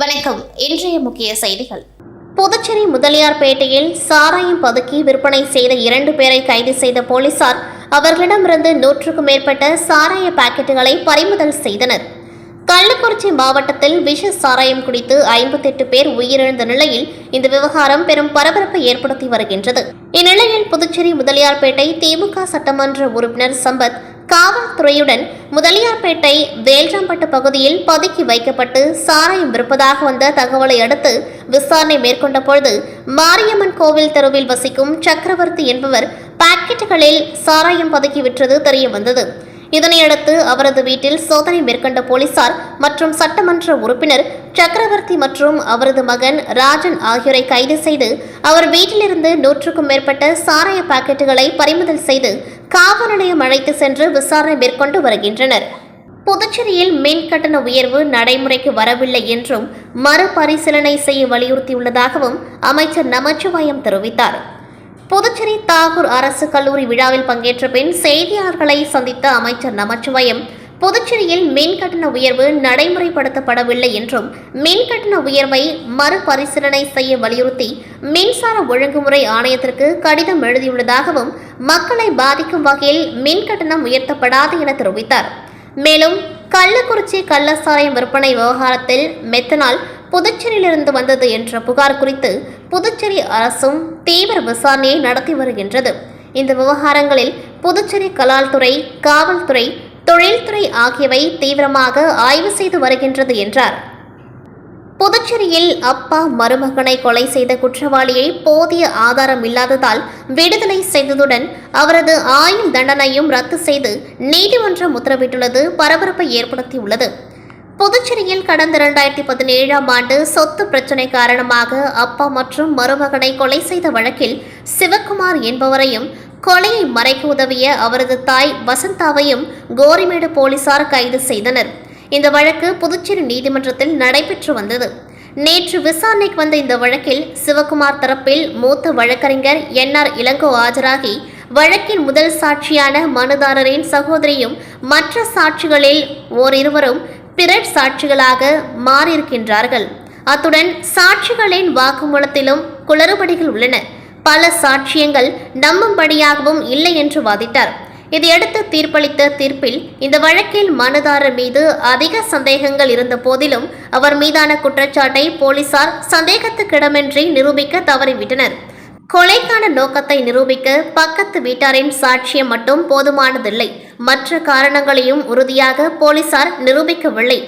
வணக்கம். இன்றைய முக்கிய செய்திகள். புதுச்சேரி முதலியார்பேட்டையில் சாராயம் பதுக்கி விற்பனை செய்த 2 பேரை கைது செய்த போலீசார் அவர்களிடமிருந்து 100க்கும் மேற்பட்ட சாராய பாக்கெட்டுகளை பறிமுதல் செய்தனர். கள்ளக்குறிச்சி மாவட்டத்தில் விஷ சாராயம் குடித்து 58 பேர் உயிரிழந்த நிலையில் இந்த விவகாரம் பெரும் பரபரப்பை ஏற்படுத்தி வருகின்றது. இந்நிலையில் புதுச்சேரி முதலியார்பேட்டை திமுக சட்டமன்ற உறுப்பினர் சம்பத் காவல்துறையுடன் முதலியார்பேட்டை வேல்ராம்பட்டு பகுதியில் பதுக்கி வைக்கப்பட்டு சாராயம் விற்பதாக வந்த தகவலை அடுத்து விசாரணை மேற்கொண்ட பொழுது மாரியம்மன் கோவில் தெருவில் வசிக்கும் சக்கரவர்த்தி என்பவர் பாக்கெட்டுகளில் சாராயம் பதுக்கி விற்றது தெரிய வந்தது. இதனையடுத்து அவரது வீட்டில் சோதனை மேற்கொண்ட போலீசார் மற்றும் சட்டமன்ற உறுப்பினர் சக்கரவர்த்தி மற்றும் அவரது மகன் ராஜன் ஆகியோரை கைது செய்து அவர் வீட்டிலிருந்து 100க்கும் மேற்பட்ட சாராய பாக்கெட்டுகளை பறிமுதல் செய்து காவல் நிலையம் அழைத்து சென்று விசாரணை மேற்கொண்டு வருகின்றனர். புதுச்சேரியில் மின் கட்டண உயர்வு நடைமுறைக்கு வரவில்லை என்றும் மறுபரிசீலனை செய்ய வலியுறுத்தியுள்ளதாகவும் அமைச்சர் நமச்சிவாயம் தெரிவித்தார். புதுச்சேரி தாகூர் அரசு கல்லூரி விழாவில் பங்கேற்ற பின் செய்தியாளர்களை சந்தித்த அமைச்சர் நமச்சிவாயம் புதுச்சேரியில் மின் கட்டண உயர்வு நடைமுறைப்படுத்தப்படவில்லை என்றும் மின் கட்டண உயர்வை மறுபரிசீலனை செய்ய வலியுறுத்தி மின்சார ஒழுங்குமுறை ஆணையத்திற்கு கடிதம் எழுதியுள்ளதாகவும் மக்களை பாதிக்கும் வகையில் மின் கட்டணம் உயர்த்தப்படாது என தெரிவித்தார். மேலும் கள்ளக்குறிச்சி கள்ளசாராயம் விற்பனை விவகாரத்தில் மெத்தனால் புதுச்சேரியிலிருந்து வந்தது என்ற புகார் குறித்து புதுச்சேரி அரசும் தீவிர விசாரணையை நடத்தி வருகின்றது. இந்த விவகாரங்களில் புதுச்சேரி கலால்துறை, காவல்துறை, தொழில்துறை ஆகியவை தீவிரமாக ஆய்வு செய்து வருகின்றது என்றார். புதுச்சேரியில் அப்பா மருமகனை கொலை செய்த குற்றவாளியை போதிய ஆதாரம் இல்லாததால் விடுதலை செய்ததுடன் அவரது ஆயுள் தண்டனையும் ரத்து செய்து நீதிமன்றம் உத்தரவிட்டுள்ளது பரபரப்பை ஏற்படுத்தியுள்ளது. புதுச்சேரியில் கடந்த 2017ஆம் ஆண்டு சொத்து பிரச்சினை காரணமாக அப்பா மற்றும் மருமகனை கொலை செய்த வழக்கில் சிவக்குமார் என்பவரையும் கொலையை மறைக்க உதவிய அவரது தாய் வசந்தாவையும் கோரிமேடு போலீசார் கைது செய்தனர். இந்த வழக்கு புதுச்சேரி நீதிமன்றத்தில் நடைபெற்று வந்தது. நேற்று விசாரணைக்கு வந்த இந்த வழக்கில் சிவக்குமார் தரப்பில் மூத்த வழக்கறிஞர் NR இளங்கோ ஆஜராகி வழக்கின் முதல் சாட்சியான மனுதாரரின் சகோதரியும் மற்ற சாட்சிகளில் ஓரிருவரும் பிறர் சாட்சிகளாக மாறியிருக்கின்றார்கள். அத்துடன் சாட்சிகளின் வாக்குமூலத்திலும் குளறுபடிகள் உள்ளன. பல சாட்சியங்கள் நம்பும்படியாகவும் இல்லை என்று வாதிட்டார். இதையடுத்து தீர்ப்பளித்த தீர்ப்பில் இந்த வழக்கில் மனுதாரர் மீது அதிக சந்தேகங்கள் இருந்த போதிலும் அவர் மீதான குற்றச்சாட்டை போலீசார் சந்தேகத்துக்கிடமின்றி நிரூபிக்க தவறிவிட்டனர். கொலைக்கான நோக்கத்தை நிரூபிக்க பக்கத்து வீட்டாரின் சாட்சியம் மட்டும் போதுமானதில்லை. மற்ற காரணங்களையும் உறுதியாக போலீசார் நிரூபிக்கவில்லை.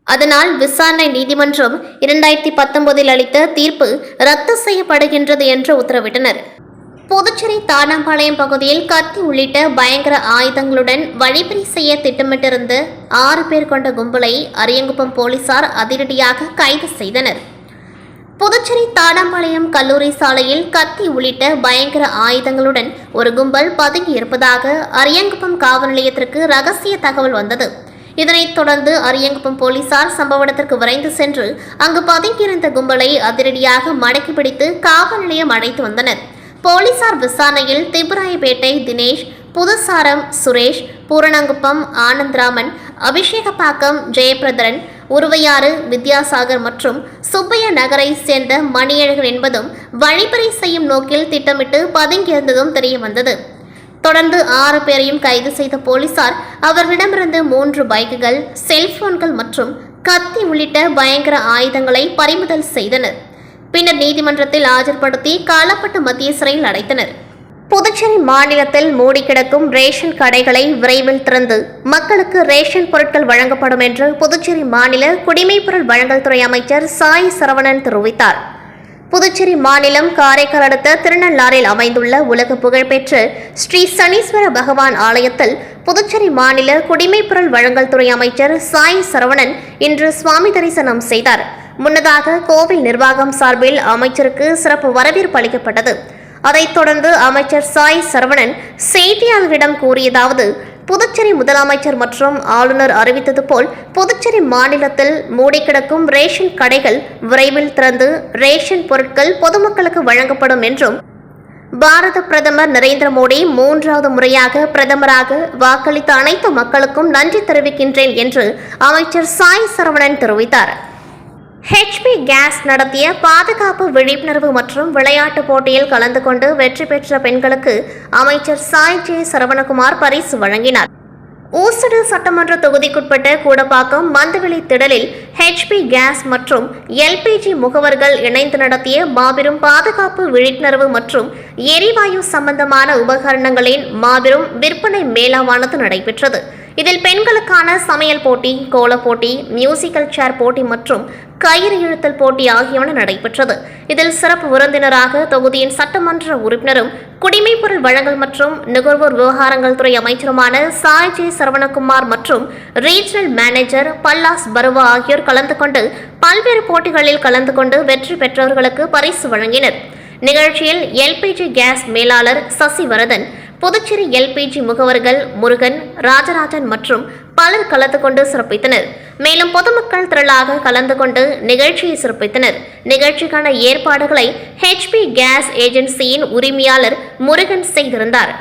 அதனால் விசாரணை நீதிமன்றம் 2019 அளித்த தீர்ப்பு ரத்து செய்யப்படுகின்றது என்று உத்தரவிட்டனர். புதுச்சேரி தானாம்பாளையம் பகுதியில் கத்தி உள்ளிட்ட பயங்கர ஆயுதங்களுடன் வழிப்பறி செய்ய திட்டமிட்டிருந்த 6 பேர் கொண்ட கும்பலை அரியங்குப்பம் போலீசார் அதிரடியாக கைது செய்தனர். புதுச்சேரி தானாம்பாளையம் கல்லூரி சாலையில் கத்தி உள்ளிட்ட பயங்கர ஆயுதங்களுடன் ஒரு கும்பல் பதுங்கி இருப்பதாக அரியங்குப்பம் காவல் நிலையத்திற்கு ரகசிய தகவல் வந்தது. இதனைத் தொடர்ந்து அரியங்குப்பம் போலீசார் சம்பவ இடத்திற்கு விரைந்து சென்று அங்கு பதுங்கியிருந்த கும்பலை அதிரடியாக மடக்கி பிடித்து காவல் நிலையம் அழைத்து வந்தனர். போலீசார் விசாரணையில் திபுராயப்பேட்டை தினேஷ், புதுசாரம் சுரேஷ், பூரணங்குப்பம் ஆனந்த்ராமன், அபிஷேகப்பாக்கம் ஜெயபிரதரன், உருவையாறு வித்யாசாகர் மற்றும் சுப்பைய நகரை சேர்ந்த மணியழகன் என்பதும் வழிப்பறி செய்யும் நோக்கில் திட்டமிட்டு பதுங்கியிருந்ததும் தெரிய வந்தது. தொடர்ந்து 6 பேரையும் கைது செய்த போலீசார் அவர்களிடமிருந்து 3 பைக்குகள், செல்போன்கள் மற்றும் கத்தி உள்ளிட்ட பயங்கர ஆயுதங்களை பறிமுதல் செய்தனர். பின்னர் நீதிமன்றத்தில் ஆஜர்படுத்தி காலப்பட்டு மத்திய சிறையில் அடைத்தனர். புதுச்சேரி மாநிலத்தில் மூடி கிடக்கும் ரேஷன் கடைகளை விரைவில் திறந்து மக்களுக்கு ரேஷன் பொருட்கள் வழங்கப்படும் என்று புதுச்சேரி மாநில குடிமைப்பொருள் வழங்கல் துறை அமைச்சர் சாய் சரவணன் தெரிவித்தார். புதுச்சேரி மாநிலம் காரைக்கால் அடுத்த திருநள்ளாறில் அமைந்துள்ள உலக புகழ்பெற்ற ஸ்ரீ சனீஸ்வர பகவான் ஆலயத்தில் புதுச்சேரி மாநில குடிமைப்பொருள் வழங்கல் துறை அமைச்சர் சாய் சரவணன் இன்று சுவாமி தரிசனம் செய்தார். முன்னதாக கோவில் நிர்வாகம் சார்பில் அமைச்சருக்கு சிறப்பு வரவேற்பு அளிக்கப்பட்டது. அதைத் தொடர்ந்து அமைச்சர் சாய் சரவணன் செய்தியாளர்களிடம் கூறியதாவது: புதுச்சேரி முதலமைச்சர் மற்றும் ஆளுநர் அறிவித்தது போல் புதுச்சேரி மாநிலத்தில் மூடி கிடக்கும் ரேஷன் கடைகள் விரைவில் திறந்து ரேஷன் பொருட்கள் பொதுமக்களுக்கு வழங்கப்படும் என்றும் பாரத பிரதமர் நரேந்திர மோடி 3வது முறையாக பிரதமராக வாக்களித்த அனைத்து மக்களுக்கும் நன்றி தெரிவிக்கின்றேன் என்று அமைச்சர் சாய் சரவணன் தெரிவித்தார். HP கேஸ் நடத்திய பாதுகாப்பு விழிப்புணர்வு மற்றும் விளையாட்டு போட்டியில் கலந்து கொண்டு வெற்றி பெற்ற பெண்களுக்கு அமைச்சர் சாய் ஜே சரவணகுமார் பரிசு வழங்கினார். ஊசுடு சட்டமன்ற தொகுதிக்குட்பட்ட கூடப்பாக்கம் மந்துவெளி திடலில் HP கேஸ் மற்றும் LPG முகவர்கள் இணைந்து நடத்திய மாபெரும் பாதுகாப்பு விழிப்புணர்வு மற்றும் எரிவாயு சம்பந்தமான உபகரணங்களின் மாபெரும் விற்பனை மேளாவானது நடைபெற்றது. இதில் பெண்களுக்கான சமையல் போட்டி, கோலப் போட்டி, மியூசிக்கல் சேர் போட்டி மற்றும் கயிறு இழுத்தல் போட்டி ஆகியன நடைபெற்றது. இதில் சிறப்பு விருந்தினராக தொகுதியின் சட்டமன்ற உறுப்பினரும் குடிமைப்பொருள் வழங்கல் மற்றும் நுகர்வோர் விவகாரங்கள் துறை அமைச்சருமான சாய் ஜே சரவணகுமார் மற்றும் ரீஜனல் மேனேஜர் பல்லாஸ் பருவா ஆகியோர் கலந்து கொண்டு பல்வேறு போட்டிகளில் கலந்து கொண்டு வெற்றி பெற்றவர்களுக்கு பரிசு வழங்கினர். நிகழ்ச்சியில் LPG கேஸ் மேலாளர் சசிவரதன், புதுச்சேரி LPG முகவர்கள் முருகன், ராஜராஜன் மற்றும் பலர் கலந்து கொண்டு சிறப்பித்தனர். மேலும் பொதுமக்கள் திரளாக கலந்து கொண்டு நிகழ்ச்சியை சிறப்பித்தனர். நிகழ்ச்சிக்கான ஏற்பாடுகளை HP கேஸ் ஏஜென்சியின் உரிமையாளர் முருகன் செய்திருந்தார்.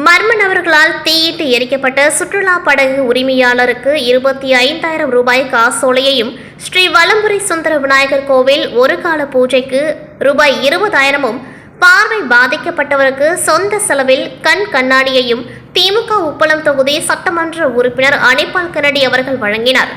மர்ம நபர்களால் தீயிட்டு எரிக்கப்பட்ட சுற்றுலா படகு உரிமையாளருக்கு 25,000 ரூபாய் காசோலையையும், ஸ்ரீ வலம்புரி சுந்தர விநாயகர் கோவில் ஒரு கால பூஜைக்கு ரூபாய் 20,000, பார்வை பாதிக்கப்பட்டவருக்கு சொந்த செலவில் கண் கண்ணாடியையும் திமுக உப்பளம் தொகுதி சட்டமன்ற உறுப்பினர் அனிபால் கென்னடி அவர்கள் வழங்கினார்.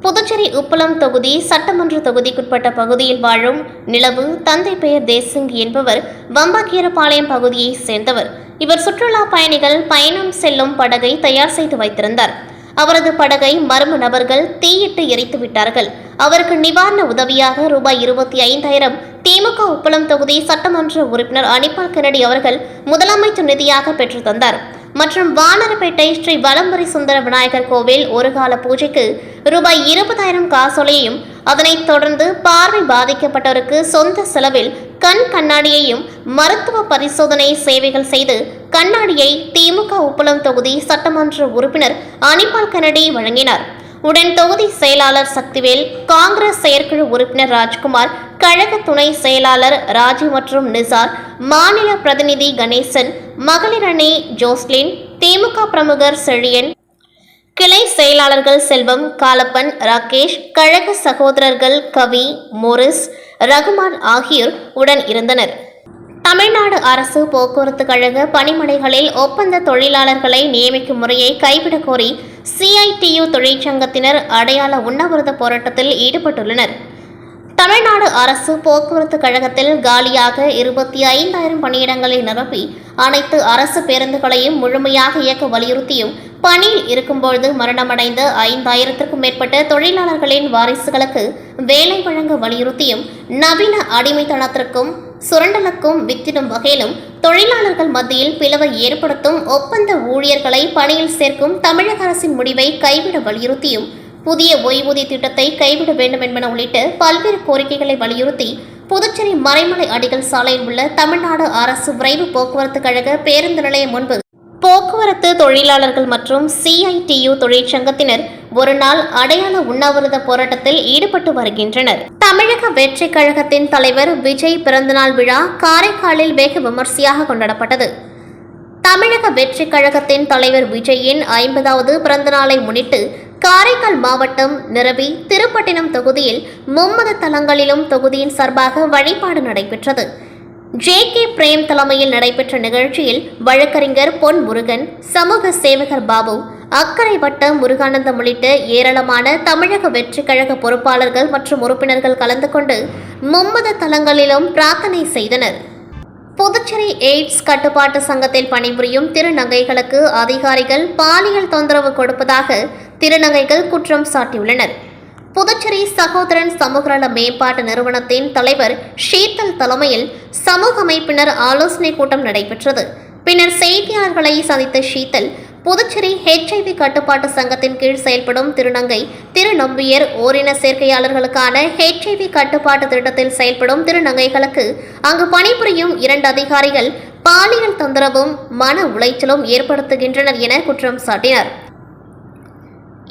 புதுச்சேரி உப்பளம் தொகுதி சட்டமன்ற தொகுதிக்குட்பட்ட பகுதியில் வாழும் நிலவு தந்தை பெயர் தேசிங் என்பவர் வம்பாக்கீரபாளையம் பகுதியைச் சேர்ந்தவர். இவர் சுற்றுலா பயணிகள் பயணம் செல்லும் படகை தயார் செய்து வைத்திருந்தார். அவரது படகை மர்ம நபர்கள் தீயிட்டு எரித்து விட்டார்கள். அவருக்கு நிவாரண உதவியாக ரூபாய் 25,000 திமுக உப்பளம் தொகுதி சட்டமன்ற உறுப்பினர் அனிபால் கென்னடி அவர்கள் முதலமைச்சர் நிதியாக பெற்று தந்தார். மற்றும் வானரப்பேட்டை ஸ்ரீ வலம்புரி சுந்தர விநாயகர் கோவில் ஒரு கால பூஜைக்கு ரூபாய் 20,000 காசோலையையும், அதனைத் தொடர்ந்து பார்வை பாதிக்கப்பட்டவருக்கு சொந்த செலவில் கண் கண்ணாடியையும் மருத்துவ பரிசோதனை சேவைகள் செய்து கண்ணாடியை திமுக உப்பளம் தொகுதி சட்டமன்ற உறுப்பினர் அனிபால் கென்னடி வழங்கினார். உடன் தொகுதி செயலாளர் சக்திவேல், காங்கிரஸ் செயற்குழு உறுப்பினர் ராஜ்குமார், கழக துணை செயலாளர் ராஜி மற்றும் நிசார், மாநில பிரதிநிதி கணேசன், மகளிர் அணி ஜோஸ்லின், திமுக பிரமுகர் செழியன், கிளை செயலாளர்கள் செல்வம், காலப்பன், ராகேஷ், கழக சகோதரர்கள் கவி, மோரிஸ், ரகுமான் ஆகியோர் உடன் இருந்தனர். தமிழ்நாடு அரசு போக்குவரத்து கழக பணிமனைகளில் ஒப்பந்த தொழிலாளர்களை நியமிக்கும் முறையை கைவிடக் கோரி CITU தொழிற்சங்கத்தினர் அடையாள உண்ணாவிரத போராட்டத்தில் ஈடுபட்டுள்ளனர். தமிழ்நாடு அரசு போக்குவரத்து கழகத்தில் காலியாக 25,000 பணியிடங்களை நிரப்பி அனைத்து அரசு பேருந்துகளையும் முழுமையாக இயக்க வலியுறுத்தியும், பணியில் இருக்கும்போது மரணமடைந்த 5,000க்கும் மேற்பட்ட தொழிலாளர்களின் வாரிசுகளுக்கு வேலை வழங்க வலியுறுத்தியும், நவீன அடிமைத்தனத்திற்கும் சுரண்டலுக்கும் வித்திடும் வகையிலும் தொழிலாளர்கள் மத்தியில் பிளவை ஏற்படுத்தும் ஒப்பந்த ஊழியர்களை பணியில் சேர்க்கும் தமிழக அரசின் முடிவை கைவிட வலியுறுத்தியும், புதிய ஓய்வூதிய திட்டத்தை கைவிட வேண்டும் என்பன உள்ளிட்ட பல்வேறு கோரிக்கைகளை வலியுறுத்தி புதுச்சேரி மறைமலை அடிகள் சாலையில் உள்ள தமிழ்நாடு அரசு விரைவு போக்குவரத்து கழக பேருந்து நிலையம் முன்பு போக்குவரத்து தொழிலாளர்கள் மற்றும் CITU தொழிற்சங்கத்தினர் ஒரு நாள் அடையாள உண்ணாவிரத போராட்டத்தில் ஈடுபட்டு வருகின்றனர். தமிழக வெற்றி கழகத்தின் தலைவர் விஜய் பிறந்தநாள் விழா காரைக்காலில் வெகு விமர்சையாக கொண்டாடப்பட்டது. தமிழக வெற்றி கழகத்தின் தலைவர் விஜயின் 50வது பிறந்தநாளை முன்னிட்டு காரைக்கால் மாவட்டம் நிரவி திருப்பட்டினம் தொகுதியில் மும்மத தலங்களிலும் தொகுதியின் சார்பாக வழிபாடு நடைபெற்றது. JK பிரேம் தலைமையில் நடைபெற்ற நிகழ்ச்சியில் வழக்கறிஞர் பொன் முருகன், சமூக சேவகர் பாபு, அக்கரை வட்ட முருகானந்தம் உள்ளிட்ட ஏராளமான தமிழக வெற்றி கழக பொறுப்பாளர்கள் மற்றும் உறுப்பினர்கள் கலந்து கொண்டு மும்மத தலங்களிலும் பிரார்த்தனை செய்தனர். புதுச்சேரி எய்ட்ஸ் கட்டுப்பாட்டு சங்கத்தில் பணிபுரியும் திருநங்கைகளுக்கு அதிகாரிகள் பாலியல் தொந்தரவு கொடுப்பதாக திருநங்கைகள் குற்றம் சாட்டியுள்ளனர். புதுச்சேரி சகோதரன் சமூக நல மேம்பாட்டு நிறுவனத்தின் தலைவர் ஷீதல் தலைமையில் சமூக அமைப்பினர் ஆலோசனை கூட்டம் நடைபெற்றது. பின்னர் செய்தியாளர்களை சந்தித்த ஷீதல், புதுச்சேரி HIV கட்டுப்பாட்டு சங்கத்தின் கீழ் செயல்படும் திருநங்கை திருநம்பியர் ஓரின சேர்க்கையாளர்களுக்கான HIV கட்டுப்பாட்டு திட்டத்தில் செயல்படும் திருநங்கைகளுக்கு அங்கு பணிபுரியும் 2 அதிகாரிகள் பாலியல் தொந்தரவும் மன உளைச்சலும் ஏற்படுத்துகின்றனர் என குற்றம் சாட்டினர்.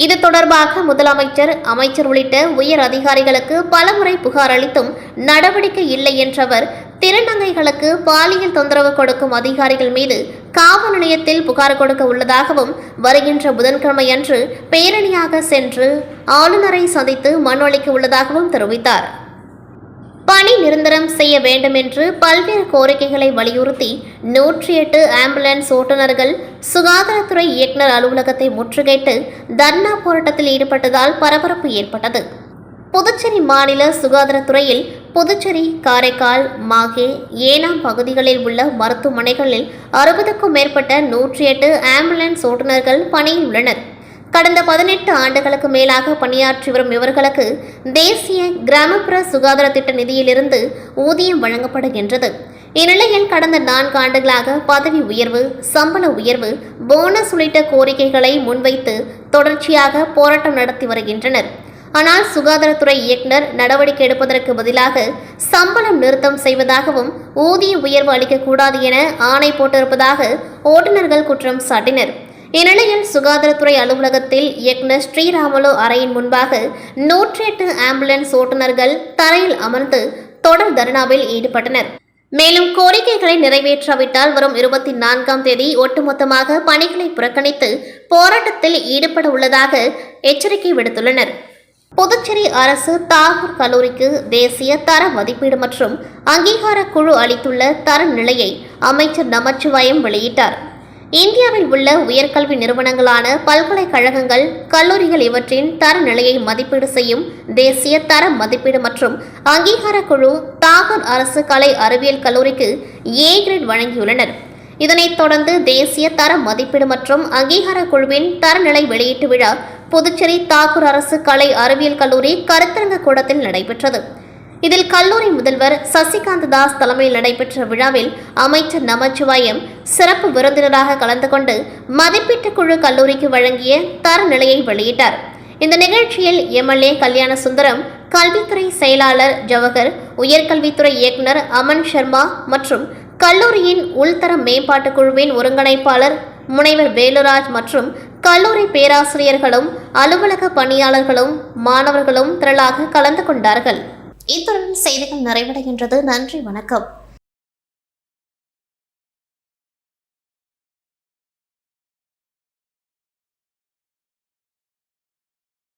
இது தொடர்பாக முதலமைச்சர், அமைச்சர் உள்ளிட்ட உயர் அதிகாரிகளுக்கு பலமுறை புகார் அளித்தும் நடவடிக்கை இல்லை என்றவர், திருநங்கைகளுக்கு பாலியல் தொந்தரவு கொடுக்கும் அதிகாரிகள் மீது காவல் நிலையத்தில் புகார் கொடுக்க உள்ளதாகவும், வருகின்ற புதன்கிழமை அன்று பேரணியாக சென்று ஆளுநரை சந்தித்து மனு அளிக்க உள்ளதாகவும் தெரிவித்தார். பணி நிரந்தரம் செய்ய வேண்டும் என்று பல்வேறு கோரிக்கைகளை வலியுறுத்தி 108 ஆம்புலன்ஸ் ஓட்டுநர்கள் சுகாதாரத்துறை இயக்குநர் அலுவலகத்தை முற்றுகையிட்டு தர்ணா போராட்டத்தில் ஈடுபட்டதால் பரபரப்பு ஏற்பட்டது. புதுச்சேரி மாநில சுகாதாரத்துறையில் புதுச்சேரி, காரைக்கால், மாஹே, ஏனாம் பகுதிகளில் உள்ள மருத்துவமனைகளில் 60க்கும் மேற்பட்ட 108 ஆம்புலன்ஸ் ஓட்டுநர்கள் பணியில் உள்ளனர். கடந்த 18 ஆண்டுகளுக்கு மேலாக பணியாற்றி வரும் இவர்களுக்கு தேசிய கிராமப்புற சுகாதார திட்ட நிதியிலிருந்து ஊதியம் வழங்கப்படுகின்றது. இந்நிலையில் கடந்த 4 ஆண்டுகளாக பதவி உயர்வு, சம்பள உயர்வு, போனஸ் உள்ளிட்ட கோரிக்கைகளை முன்வைத்து தொடர்ச்சியாக போராட்டம் நடத்தி வருகின்றனர். ஆனால் சுகாதாரத்துறை இயக்குநர் நடவடிக்கை எடுப்பதற்கு பதிலாக சம்பளம் நிறுத்தம் செய்வதாகவும் ஊதிய உயர்வு அளிக்கக்கூடாது என ஆணை போட்டிருப்பதாக ஓட்டுநர்கள் குற்றம் சாட்டினர். இந்நிலையில் சுகாதாரத்துறை அலுவலகத்தில் இயக்குநர் ஸ்ரீராமுலு அறையின் முன்பாக 108 ஆம்புலன்ஸ் ஓட்டுநர்கள் தரையில் அமர்ந்து தொடர் தர்ணாவில் ஈடுபட்டனர். மேலும் கோரிக்கைகளை நிறைவேற்றாவிட்டால் வரும் 24ஆம் தேதி ஒட்டுமொத்தமாக பணிகளை புறக்கணித்து போராட்டத்தில் ஈடுபட உள்ளதாக எச்சரிக்கை விடுத்துள்ளனர். புதுச்சேரி அரசு தாகூர் கல்லூரிக்கு தேசிய தர மதிப்பீடு மற்றும் அங்கீகார குழு அளித்துள்ள தர நிலையை அமைச்சர் நமச்சிவாயம் வெளியிட்டார். இந்தியாவில் உள்ள உயர்கல்வி நிறுவனங்களான பல்கலைக்கழகங்கள், கல்லூரிகள் இவற்றின் தர நிலையை மதிப்பீடு செய்யும் தேசிய தர மதிப்பீடு மற்றும் அங்கீகார குழு தாகூர் அரசு கலை அறிவியல் கல்லூரிக்கு A கிரேட் வழங்கியுள்ளனர். இதனைத் தொடர்ந்து தேசிய தர மதிப்பீடு மற்றும் அங்கீகார குழுவின் தரநிலை வெளியீட்டு விழா புதுச்சேரி தாகூர் அரசு கலை அறிவியல் கல்லூரி கருத்தரங்க கூடத்தில் நடைபெற்றது. இதில் கல்லூரி முதல்வர் சசிகாந்த தாஸ் தலைமையில் நடைபெற்ற விழாவில் அமைச்சர் நமச்சிவாயம் சிறப்பு விருந்தினராக கலந்து கொண்டு மதிப்பீட்டு குழு கல்லூரிக்கு வழங்கிய தரநிலையை வெளியிட்டார். இந்த நிகழ்ச்சியில் MLA கல்யாண சுந்தரம், கல்வித்துறை செயலாளர் ஜவஹர், உயர்கல்வித்துறை இயக்குநர் அமன் சர்மா மற்றும் கல்லூரியின் உள்தர மேம்பாட்டு குழுவின் ஒருங்கிணைப்பாளர் முனைவர் வேலுராஜ் மற்றும் கல்லூரி பேராசிரியர்களும் அலுவலக பணியாளர்களும் மாணவர்களும் திரளாக கலந்து கொண்டார்கள். இத்துடன் செய்திகள் நிறைவடைகின்றது. நன்றி, வணக்கம்.